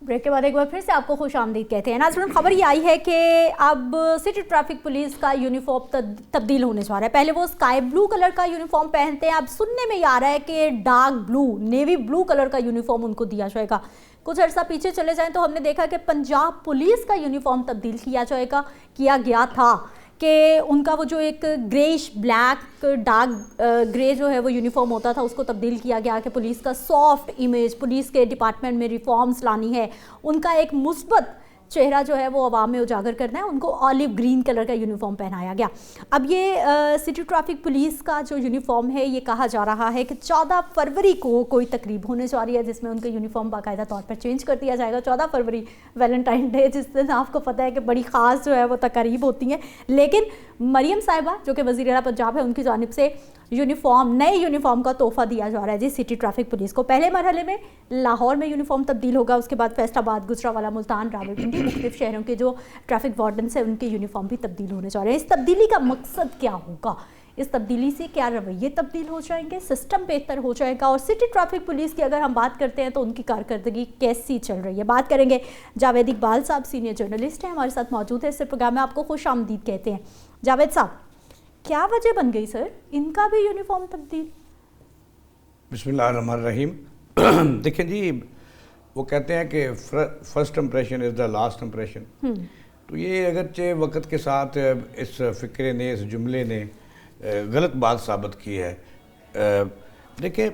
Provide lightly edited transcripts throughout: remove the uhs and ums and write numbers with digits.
Break کے بعد ایک بار پھر سے آپ کو خوش آمدید کہتے ہیں. ناظرین, خبر یہ آئی ہے کہ اب سٹی ٹریفک پولیس کا یونیفارم تبدیل ہونے جا رہا ہے. پہلے وہ اسکائی بلو کلر کا یونیفارم پہنتے ہیں, اب سننے میں یہ آ رہا ہے کہ dark blue, navy blue colour کا یونیفارم ان کو دیا جائے گا. کچھ عرصہ پیچھے چلے جائیں تو ہم نے دیکھا کہ پنجاب پولیس کا یونیفارم تبدیل کیا گیا تھا کہ ان کا وہ جو ایک گریش بلیک ڈارک گرے جو ہے وہ یونیفارم ہوتا تھا, اس کو تبدیل کیا گیا کہ پولیس کا سافٹ امیج, پولیس کے ڈپارٹمنٹ میں ریفارمز لانی ہے, ان کا ایک مثبت چہرہ جو ہے وہ عوام میں اجاگر کرنا ہے, ان کو آلیو گرین کلر کا یونیفارم پہنایا گیا. اب یہ سٹی ٹریفک پولیس کا جو یونیفارم ہے, یہ کہا جا رہا ہے کہ 14 فروری کو کوئی تقریب ہونے جا رہی ہے جس میں ان کا یونیفارم باقاعدہ طور پر چینج کر دیا جائے گا. 14 فروری ویلنٹائن ڈے, جس دن آپ کو پتہ ہے کہ بڑی خاص جو ہے وہ تقاریب ہوتی ہیں, لیکن مریم صاحبہ جو کہ وزیر اعلیٰ پنجاب ہے, ان کی جانب سے نئے یونیفارم کا تحفہ دیا جا رہا ہے جی سٹی ٹریفک پولیس کو. پہلے مرحلے میں لاہور میں یونیفارم تبدیل ہوگا, اس کے بعد فیصل آباد, گجرانوالہ, ملتان, راولپنڈی, مختلف شہروں کے جو ٹریفک وارڈنس ہیں ان کے یونیفارم بھی تبدیل ہونے جا رہے ہیں. اس تبدیلی کا مقصد کیا ہوگا؟ اس تبدیلی سے کیا رویے تبدیل ہو جائیں گے, سسٹم بہتر ہو جائے گا, اور سٹی ٹریفک پولیس کی اگر ہم بات کرتے ہیں تو ان کی کارکردگی کیسی چل رہی ہے؟ بات کریں گے. جاوید اقبال صاحب سینئر جرنلسٹ ہیں, ہمارے ساتھ موجود ہیں. اس پروگرام میں آپ کو خوش آمدید کہتے ہیں. جاوید صاحب, کیا وجہ بن گئی سر ان کا بھی یونیفارم تبدیل؟ بسم اللہ الرحمن الرحیم. دیکھیں جی, وہ کہتے ہیں کہ first impression is the last impression. تو یہ اگرچہ وقت کے ساتھ اس فکرے نے, اس جملے نے غلط بات ثابت کی ہے. دیکھیں,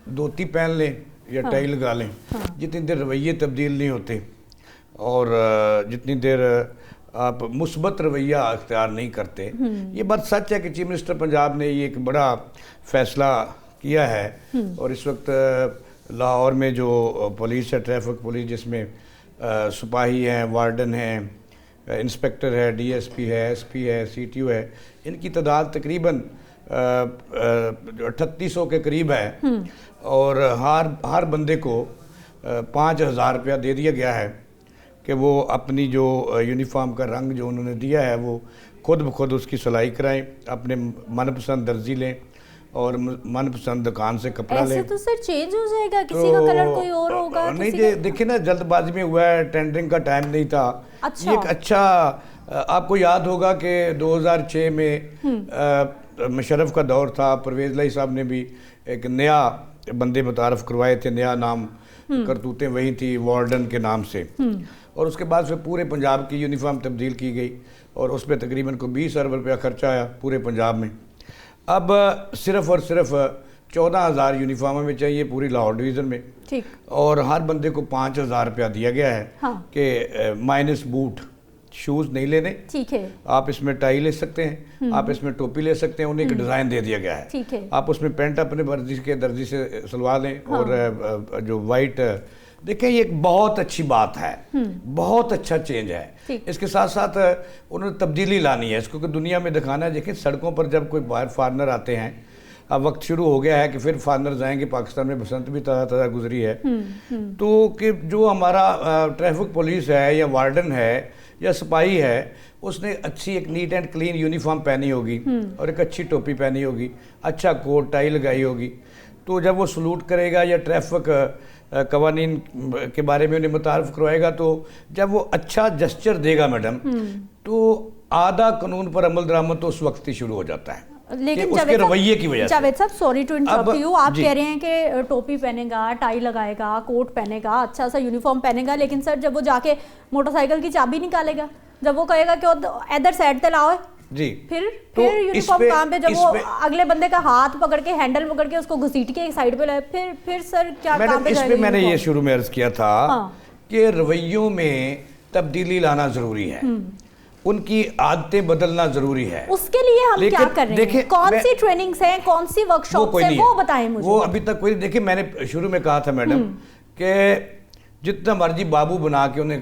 دھوتی پہن لیں یا ٹائی لگا لیں, جتنی دیر رویے تبدیل نہیں ہوتے اور جتنی دیر آپ مثبت رویہ اختیار نہیں کرتے, یہ بات سچ ہے کہ چیف منسٹر پنجاب نے یہ ایک بڑا فیصلہ کیا ہے. اور اس وقت لاہور میں جو پولیس ہے, ٹریفک پولیس, جس میں سپاہی ہیں, وارڈن ہیں, انسپیکٹر ہے, ڈی ایس پی ہے, ایس پی ہے, سی ٹی او ہے, ان کی تعداد تقریباً 3800 کے قریب ہے. اور ہر بندے کو 5000 روپیہ دے دیا گیا ہے کہ وہ اپنی جو یونیفارم کا رنگ جو انہوں نے دیا ہے وہ خود بخود اس کی سلائی کرائیں, اپنے من پسند درزی لیں اور من پسند دکان سے کپڑا لیں. ایسے تو سر چینج ہو جائے گا, کسی کا کلر کوئی اور ہوگا. نہیں, دیکھیں نا, جلد بازی میں ہوا ہے, ٹینڈرنگ کا ٹائم نہیں تھا. یہ ایک اچھا, آپ کو یاد ہوگا کہ 2006 میں مشرف کا دور تھا, پرویز لائی صاحب نے بھی ایک نیا بندے متعارف کروائے تھے, نیا نام, کرتوتیں وہی تھی وارڈن کے نام سے. اور اس کے بعد پھر پورے پنجاب کی یونیفارم تبدیل کی گئی اور اس پہ تقریباً کو 20 ارب روپیہ خرچہ آیا پورے پنجاب میں. اب صرف اور صرف 14,000 یونیفارموں میں چاہیے پوری لاہور ڈویژن میں, اور ہر بندے کو 5,000 روپیہ دیا گیا ہے کہ مائنس بوٹ, شوز نہیں لینے. آپ اس میں ٹائی لے سکتے ہیں, آپ اس میں ٹوپی لے سکتے ہیں, انہیں ایک ڈیزائن دے دیا گیا ہے. آپ اس میں پینٹ اپنے مرضی کے درزی سے سلوا لیں. اور جو وائٹ, دیکھیں یہ ایک بہت اچھی بات ہے, بہت اچھا چینج ہے. اس کے ساتھ ساتھ انہوں نے تبدیلی لانی ہے اس کو, کہ دنیا میں دکھانا ہے. دیکھیں سڑکوں پر جب کوئی باہر فارنر آتے ہیں, اب وقت شروع ہو گیا ہے کہ پھر فارنرز آئیں گے, پاکستان میں بسنت بھی تازہ تازہ گزری ہے, تو کہ جو ہمارا ٹریفک پولیس ہے یا وارڈن ہے یا سپاہی ہے, اس نے اچھی ایک نیٹ اینڈ کلین یونیفارم پہنی ہوگی اور ایک اچھی ٹوپی پہنی ہوگی, اچھا کوٹ ٹائی لگائی ہوگی. تو جب وہ سلوٹ کرے گا یا ٹریفک قوانین کے بارے میں انہیں متعارف کروائے گا, تو جب وہ اچھا جسچر دے گا میڈم, تو آدھا قانون پر عمل درآمد تو اس وقت ہی شروع ہو جاتا ہے. لیکن اس کے رویے کی وجہ سے. جاوید صاحب, سوری ٹو انٹرپٹ یو, آپ کہہ رہے ہیں کہ ٹوپی پہنے گا, ٹائی لگائے گا, کوٹ پہنے گا, اچھا سا یونیفارم پہنے گا, لیکن سر جب وہ جا کے موٹر سائیکل کی چابی نکالے گا, جب وہ کہے گا کہ ادھر سائڈ تے لاؤ جی, پھر یونیفارم کہاں پہ, جب وہ اگلے بندے کا ہاتھ پکڑ کے, ہینڈل پکڑ کے اس کو گھسیٹ کے ایک سائیڈ پہ لائے, پھر سر کیا کام پہ جائے گا؟ اس پہ میں نے یہ شروع میں عرض کیا تھا کہ رویوں میں تبدیلی لانا ضروری ہے, ان کی عادتیں بدلنا ضروری ہے. اس کے لیے ہم کیا کر رہے ہیں؟ کون سی ٹریننگز ہیں, کون سی ورکشاپس ہیں, وہ بتائیں مجھے. وہ ابھی تک کوئی, دیکھیں میں نے شروع میں کہا تھا میڈم کہ جتنا مرضی بابو بنا کے انہیں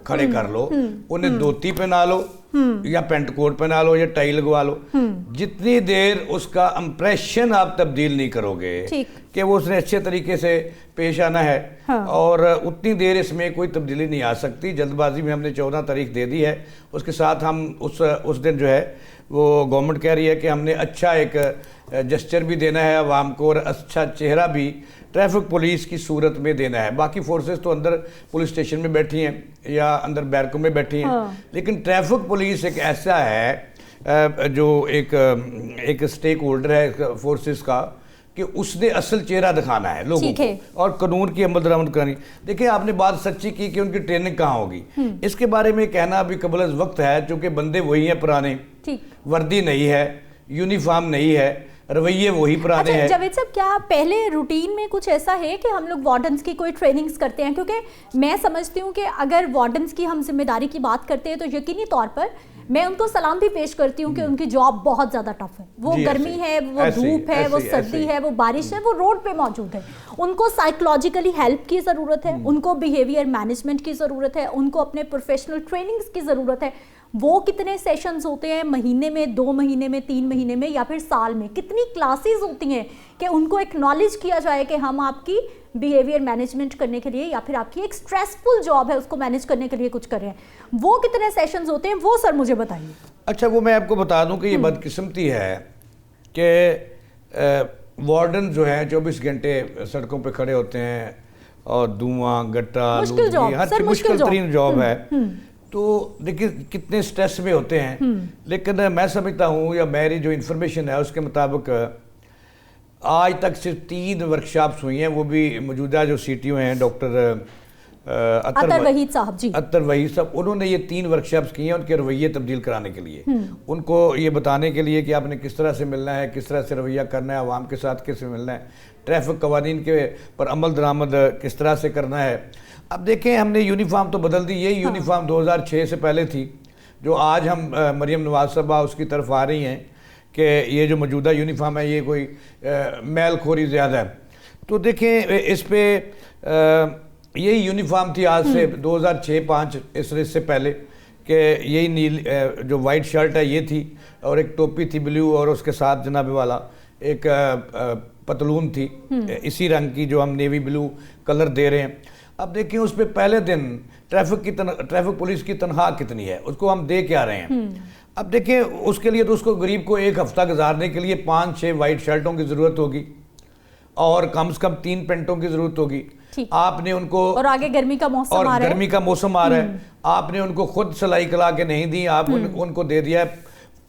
کھڑے کر لو, انہیں دھوتی پہنا لو یا پینٹ کوٹ پہنا لو یا ٹائی لگوا لو, جتنی دیر اس کا امپریشن آپ تبدیل نہیں کرو گے کہ وہ اس نے اچھے طریقے سے پیش آنا ہے, اور اتنی دیر اس میں کوئی تبدیلی نہیں آ سکتی. جلد بازی میں ہم نے 14 تاریخ دے دی ہے, اس کے ساتھ ہم اس دن جو ہے وہ گورنمنٹ کہہ رہی ہے کہ ہم نے اچھا ایک جسچر بھی دینا ہے عوام کو, اور اچھا چہرہ بھی ٹریفک پولیس کی صورت میں دینا ہے. باقی فورسز تو اندر پولیس اسٹیشن میں بیٹھی ہیں یا اندر بیرکوں میں بیٹھی ہیں, لیکن ٹریفک پولیس ایک ایسا ہے جو ایک سٹیک ہولڈر ہے فورسز کا, کہ اس نے اصل چہرہ دکھانا ہے لوگوں کو اور قانون کی عمل درآمد کرانی. دیکھیں آپ نے بات سچی کی کہ ان کی ٹریننگ کہاں ہوگی, اس کے بارے میں کہنا ابھی قبل از وقت ہے, چونکہ بندے وہی ہیں پرانے, وردی نہیں ہے, یونیفارم نہیں ہے, رویے وہی پرانے ہیں. جاوید صاحب کیا پہلے روٹین میں کچھ ایسا ہے کہ ہم لوگ وارڈنز کی کوئی ٹریننگز کرتے ہیں؟ کیونکہ میں سمجھتی ہوں کہ اگر وارڈنز کی ہم ذمہ داری کی بات کرتے ہیں تو یقینی طور پر میں ان کو سلام بھی پیش کرتی ہوں کہ ان کی جاب بہت زیادہ ٹف ہے. وہ گرمی ہے, وہ دھوپ ہے, وہ سردی ہے, وہ بارش ہے, وہ روڈ پہ موجود ہے. ان کو سائیکولوجیکلی ہیلپ کی ضرورت ہے, ان کو بیہیویئر مینجمنٹ کی ضرورت ہے, ان کو اپنے پروفیشنل ٹریننگز کی ضرورت ہے. وہ کتنے سیشنز ہوتے ہیں مہینے میں, 2 مہینے میں, 3 مہینے میں, یا پھر سال میں؟ کتنی کلاسز ہوتی ہیں کہ ان کو ایکنالج کیا جائے کہ ہم آپ کی بیہیویئر مینجمنٹ کرنے کے لیے یا پھر آپ کی ایک سٹریسفل جاب ہے اس کو مینج کرنے کے لیے کچھ کر رہے ہیں؟ وہ کتنے سیشنز ہوتے ہیں وہ سر مجھے بتائیے. اچھا, وہ میں آپ کو بتا دوں کہ یہ بدقسمتی ہے کہ وارڈن جو ہیں 24 گھنٹے سڑکوں پہ کھڑے ہوتے ہیں اور دھواں گٹا مشکل ترین جاب ہے. تو دیکھیں کتنے سٹریس میں ہوتے ہیں, لیکن میں سمجھتا ہوں یا میری جو انفارمیشن ہے اس کے مطابق آج تک صرف 3 ورکشاپس ہوئی ہیں, وہ بھی موجودہ جو سی ٹی او ہیں ڈاکٹر عطر وحید صاحب, عطر وحید صاحب, انہوں نے یہ 3 ورکشاپس کی ہیں ان کے رویے تبدیل کرانے کے لیے, ان کو یہ بتانے کے لیے کہ آپ نے کس طرح سے ملنا ہے, کس طرح سے رویہ کرنا ہے, عوام کے ساتھ کیسے ملنا ہے, ٹریفک قوانین کے پر عمل درآمد کس طرح سے کرنا ہے. اب دیکھیں ہم نے یونیفارم تو بدل دی, یہی یونیفارم 2006 سے پہلے تھی, جو آج ہم مریم نواز صاحبہ اس کی طرف آ رہی ہیں کہ یہ جو موجودہ یونیفارم ہے یہ کوئی میل خوری زیادہ ہے. تو دیکھیں اس پہ یہی یونیفارم تھی آج سے 2006-05 اس سے پہلے, کہ یہی نیل جو وائٹ شرٹ ہے یہ تھی, اور ایک ٹوپی تھی بلیو, اور اس کے ساتھ جناب والا ایک پتلون تھی اسی رنگ کی جو ہم نیوی بلو کلر دے رہے ہیں. اب دیکھیں اس پہ پہلے دن ٹریفک پولیس کی تنخواہ کتنی ہے, اس کو ہم دے کیا رہے ہیں. اب دیکھیں اس کے لیے تو اس کو غریب کو 1 ہفتہ گزارنے کے لیے 5-6 وائٹ شرٹوں کی ضرورت ہوگی اور کم سے کم 3 پینٹوں کی ضرورت ہوگی. آپ نے ان کو, اور آگے گرمی کا موسم آ رہا ہے, گرمی کا موسم آ رہا ہے, آپ نے ان کو خود سلائی کلا کے نہیں دی, آپ ان کو دے دیا ہے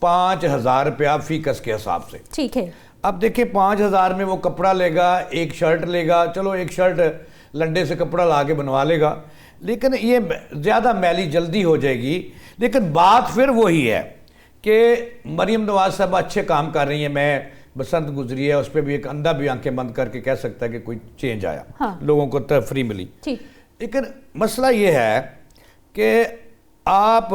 5,000 روپیہ فی کس کے حساب سے. ٹھیک ہے. اب دیکھیں 5,000 میں وہ کپڑا لے گا, ایک شرٹ لے گا, چلو ایک شرٹ لنڈے سے کپڑا لا کے بنوا لے گا, لیکن یہ زیادہ میلی جلدی ہو جائے گی. لیکن بات پھر وہی ہے کہ مریم نواز صاحب اچھے کام کر رہی ہیں, میں بسنت گزری ہے اس پہ بھی ایک اندھا بھی آنکھیں بند کر کے کہہ سکتا ہے کہ کوئی چینج آیا, لوگوں کو تفریح ملی. لیکن مسئلہ یہ ہے کہ آپ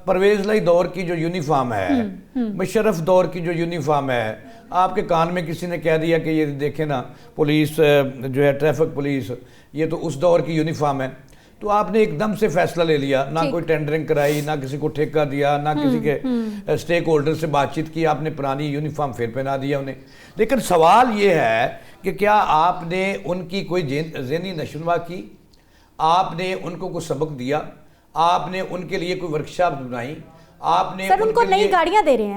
پرویز لائی دور کی جو یونیفارم ہے, مشرف دور کی جو یونیفارم ہے, آپ کے کان میں کسی نے کہہ دیا کہ یہ دیکھیں نا پولیس جو ہے ٹریفک پولیس یہ تو اس دور کی یونیفارم ہے, تو آپ نے ایک دم سے فیصلہ لے لیا, نہ کوئی ٹینڈرنگ کرائی, نہ کسی کو ٹھیکہ دیا, نہ کسی کے سٹیک ہولڈر سے بات چیت کی, آپ نے پرانی یونیفارم پھر پہنا دیا انہیں. لیکن سوال یہ ہے کہ کیا آپ نے ان کی کوئی ذہنی نشوونما کی, آپ نے ان کو کوئی سبق دیا, آپ نے ان کے لیے کوئی ورکشاپ بنائی, آپ نے ان کو نئی گاڑیاں دے رہے ہیں,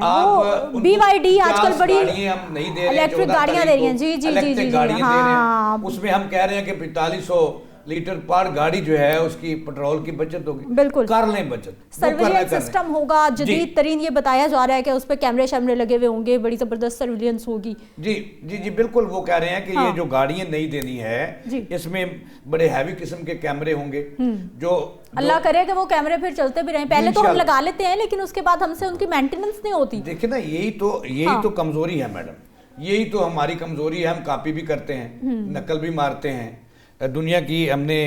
وہ بی وائی ڈی آج کل بڑی الیکٹرک گاڑیاں دے رہی ہیں. جی جی جی جی, ہاں, اس میں ہم کہہ رہے ہیں کہ 4500 لیٹر پر گاڑی جو ہے اس کی پٹرول کی بچت ہوگی. بالکل کر لیں بچت, سرویلنس سسٹم ہوگا جدید ترین, یہ بتایا جا رہا ہے کہ اس پہ کیمرے شیمرے لگے ہوئے ہوں گے, بڑی زبردست سرویلنس ہوگی. جی جی جی بالکل, وہ کہہ رہے ہیں کہ یہ جو گاڑیاں نہیں دینی ہے اس میں بڑے ہیوی قسم کے کیمرے ہوں گے, جو اللہ کرے کہ وہ کیمرے پھر چلتے بھی رہیں. پہلے تو ہم لگا لیتے ہیں لیکن اس کے بعد ہم سے ان کی مینٹیننس نہیں ہوتی. دیکھیں نا یہی تو کمزوری ہے میڈم, یہی تو ہماری کمزوری ہے, ہم کاپی بھی کرتے ہیں, نقل بھی مارتے ہیں. دنیا کی ہم نے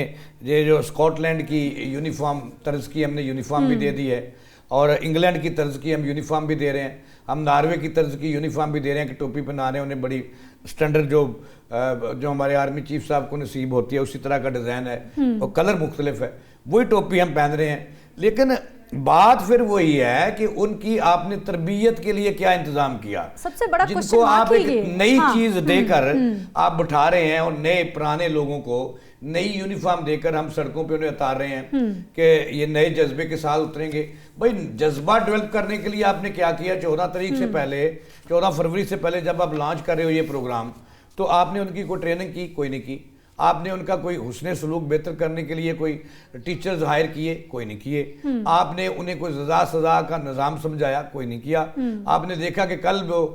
یہ جو اسکاٹ لینڈ کی یونیفارم طرز کی ہم نے یونیفارم بھی دے دی ہے, اور انگلینڈ کی طرز کی ہم یونیفارم بھی دے رہے ہیں, ہم ناروے کی طرز کی یونیفارم بھی دے رہے ہیں کہ ٹوپی پہنا رہے ہیں انہیں, بڑی سٹینڈرڈ جو ہمارے آرمی چیف صاحب کو نصیب ہوتی ہے اسی طرح کا ڈیزائن ہے, اور کلر مختلف ہے, وہی ٹوپی ہم پہن رہے ہیں. لیکن بات پھر وہی ہے کہ ان کی آپ نے تربیت کے لیے کیا انتظام کیا, سب سے بڑا جن کو آپ ایک نئی چیز دے کر آپ بٹھا رہے ہیں, اور نئے پرانے لوگوں کو نئی یونیفارم دے کر ہم سڑکوں پہ انہیں اتار رہے ہیں کہ یہ نئے جذبے کے ساتھ اتریں گے. بھائی جذبہ ڈیولپ کرنے کے لیے آپ نے کیا کیا, 14 تاریخ سے پہلے, 14 فروری سے پہلے جب آپ لانچ کر رہے ہو یہ پروگرام, تو آپ نے ان کی کوئی ٹریننگ کی؟ کوئی نہیں کی. آپ نے ان کا کوئی حسن سلوک بہتر کرنے کے لیے کوئی ٹیچرز ہائر کیے؟ کوئی نہیں کیے. آپ نے انہیں کوئی سزا کا نظام سمجھایا؟ کوئی نہیں کیا. آپ نے دیکھا کہ کل وہ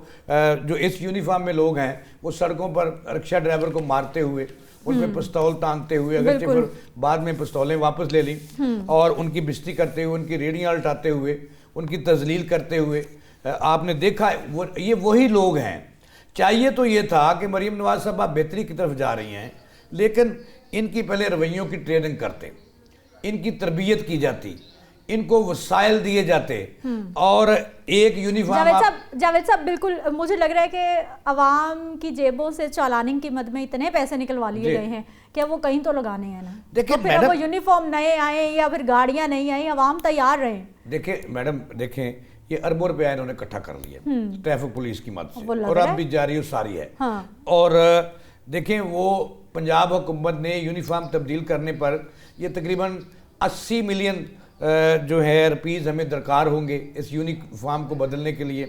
جو اس یونیفارم میں لوگ ہیں وہ سڑکوں پر رکشہ ڈرائیور کو مارتے ہوئے، ان پہ پستول ٹانگتے ہوئے، اگرچہ پھر بعد میں پستولیں واپس لے لیں، اور ان کی بےزتی کرتے ہوئے، ان کی ریڑیاں الٹاتے ہوئے، ان کی تذلیل کرتے ہوئے آپ نے دیکھا. یہ وہی لوگ ہیں. چاہیے تو یہ تھا کہ مریم نواز صاحب آپ بہتری کی طرف جا رہی ہیں، لیکن ان کی پہلے رویوں کی ٹریننگ کرتے، ان کی تربیت کی جاتی، ان کو وسائل دیے جاتے، اور ایک یونیفارم. جاوید صاحب بالکل مجھے لگ رہا ہے کہ عوام کی جیبوں سے چالانی کی مد میں اتنے پیسے نکلوا لیے گئے ہیں کہ وہ کہیں تو لگانے ہیں نا. دیکھیں پھر وہ یونیفارم نئے آئیں یا پھر گاڑیاں نہیں آئیں، عوام تیار رہے. دیکھیں میڈم، دیکھیں یہ اربوں روپیہ انہوں نے اکٹھا کر لیا ٹریفک پولیس کی مدد سے، اور اب بھی جاری و ساری ہے. اور دیکھیں وہ پنجاب حکومت نے یونیفارم تبدیل کرنے پر یہ تقریباً 80 ملین جو ہے روپیز ہمیں درکار ہوں گے اس یونیفارم کو بدلنے کے لیے.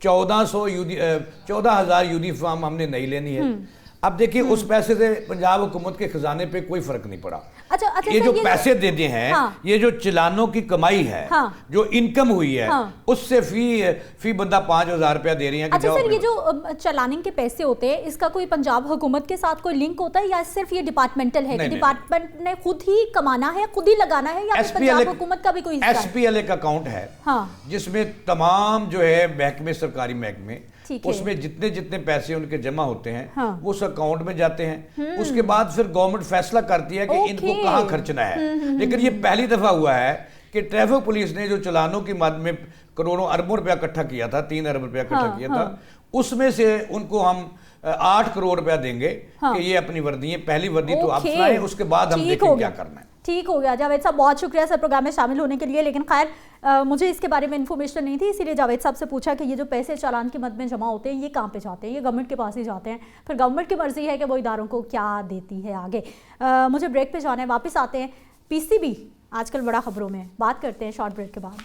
14,000 یونیفارم ہم نے نہیں لینی ہے. اب دیکھیں اس پیسے سے پنجاب حکومت کے خزانے پہ کوئی فرق نہیں پڑا. یہ جو پیسے دیتے ہیں، یہ جو چلانوں کی کمائی ہے، جو انکم ہوئی ہے، اس سے فی بندہ 5,000 روپیہ دے رہی ہیں. اچھا سر، یہ جو چلاننگ کے پیسے ہوتے ہیں، اس کا کوئی پنجاب حکومت کے ساتھ کوئی لنک ہوتا ہے یا صرف یہ ڈپارٹمنٹل ہے کہ ڈپارٹمنٹ نے خود ہی کمانا ہے، خود ہی لگانا ہے، یا پنجاب حکومت کا بھی کوئی ایس پی ایل اے کا اکاؤنٹ ہے جس میں تمام جو ہے محکمے، سرکاری محکمے، اس میں جتنے پیسے ان کے جمع ہوتے ہیں وہ اس اکاؤنٹ میں جاتے ہیں. اس کے بعد پھر گورنمنٹ فیصلہ کرتی ہے کہ ان کو کہاں خرچنا ہے. لیکن یہ پہلی دفعہ ہوا ہے کہ ٹریفک پولیس نے جو چلانوں کی مد میں کروڑوں اربوں روپیہ اکٹھا کیا تھا، 3 ارب روپیہ اکٹھا کیا تھا، اس میں سے ان کو ہم 8 کروڑ روپیہ دیں گے کہ یہ اپنی وردی ہے، پہلی وردی تو آپ سنائیں، اس کے بعد ہم دیکھیں کیا کرنا ہے. ٹھیک ہو گیا. جاوید صاحب بہت شکریہ سر پروگرام میں شامل ہونے کے لیے. لیکن خیر مجھے اس کے بارے میں انفارمیشن نہیں تھی، اسی لیے جاوید صاحب سے پوچھا کہ یہ جو پیسے چالان کی مد میں جمع ہوتے ہیں یہ کہاں پہ جاتے ہیں؟ یہ گورنمنٹ کے پاس ہی جاتے ہیں، پھر گورنمنٹ کی مرضی ہے کہ وہ اداروں کو کیا دیتی ہے آگے. مجھے بریک پہ جانا ہے، واپس آتے ہیں. پی سی بی آج کل بڑا خبروں میں، بات کرتے ہیں شارٹ بریک کے بعد.